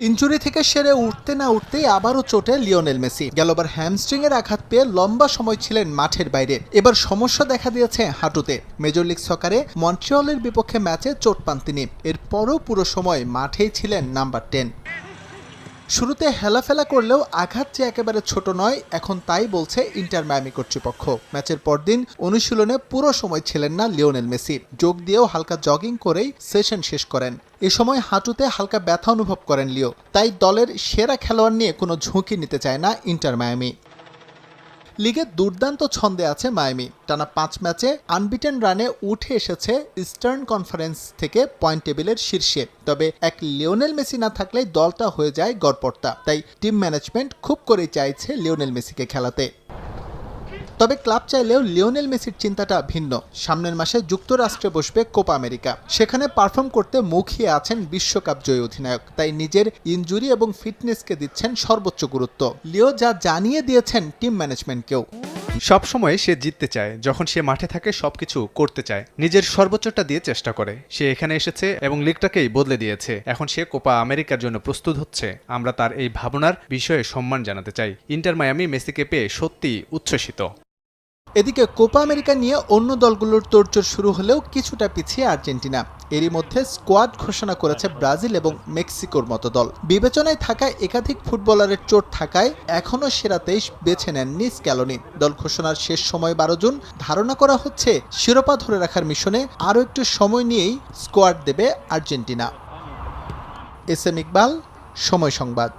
Injury থেকে সেরে উঠতে না উঠতেই আবারও চোটে লিওনেল মেসি। গেলবার হ্যামস্ট্রিং এর আঘাত পেয়ে লম্বা সময় ছিলেন মাঠের বাইরে। এবার সমস্যা দেখা দিয়েছে হাঁটুতে। মেজর লিগ সকারে মন্ট্রিয়লের বিপক্ষে ম্যাচে চোট পান তিনি। এরপরও পুরো সময় মাঠেই ছিলেন নাম্বার 10। শুরুতে হেলাফেলা করলেও আঘাত যে একেবারে ছোট নয়, এখন তাই বলছে ইন্টার মায়ামি কর্তৃপক্ষ। ম্যাচের পরদিন অনুশীলনে পুরো সময় ছিলেন না লিওনেল মেসি। যোগ দিয়েও হালকা জগিং করেই সেশন শেষ করেন। এ সময় হাঁটুতে হালকা ব্যথা অনুভব করেন লিও। তাই দলের সেরা খেলোয়াড় নিয়ে কোনো ঝুঁকি নিতে চায় না ইন্টার মায়ামি। লিগে দুর্দান্ত ছন্দে আছে মায়ামি। টানা 5 ম্যাচে আনবিটেন রানে উঠে এসেছে ইস্টার্ন কনফারেন্স থেকে পয়েন্ট টেবিলের শীর্ষে। তবে এক লিওনেল মেসি না থাকলেই দলটা হয়ে যায় গড়পড়তা। তাই টিম ম্যানেজমেন্ট খুব করেই চাইছে লিওনেল মেসিকে খেলাতে। তবে ক্লাব চাইলেও লিওনেল মেসির চিন্তাটা ভিন্ন। সামনের মাসে যুক্তরাষ্ট্রে বসবে কোপা আমেরিকা। সেখানে পারফর্ম করতে মুখিয়ে আছেন বিশ্বকাপ জয়ী অধিনায়ক। তাই নিজের ইনজুরি এবং ফিটনেসকে দিচ্ছেন সর্বোচ্চ গুরুত্ব। লিও যা জানিয়ে দিয়েছেন টিম ম্যানেজমেন্টকেও। সবসময় সে জিততে চায়। যখন সে মাঠে থাকে সবকিছু করতে চায়, নিজের সর্বোচ্চটা দিয়ে চেষ্টা করে। সে এখানে এসেছে এবং লিগটাকেই বদলে দিয়েছে। এখন সে কোপা আমেরিকার জন্য প্রস্তুত হচ্ছে। আমরা তার এই ভাবনার বিষয়ে সম্মান জানাতে চাই। ইন্টার মায়ামি মেসিকে পেয়ে সত্যি উচ্ছ্বসিত। এদিকে কোপা আমেরিকা নিয়ে অন্য দলগুলোর তোড়জোড় শুরু হলেও কিছুটা পিছিয়ে আর্জেন্টিনা। এরই মধ্যে স্কোয়াড ঘোষণা করেছে ব্রাজিল এবং মেক্সিকোর মতো দল। বিবেচনায় থাকা একাধিক ফুটবলারের চোট থাকায় এখনও সেরা 23 বেছে নেননি স্ক্যালোনি। দল ঘোষণার শেষ সময় 12 জুন। ধারণা করা হচ্ছে শিরোপা ধরে রাখার মিশনে আরও একটু সময় নিয়েই স্কোয়াড দেবে আর্জেন্টিনা। এস এম ইকবাল, সময় সংবাদ।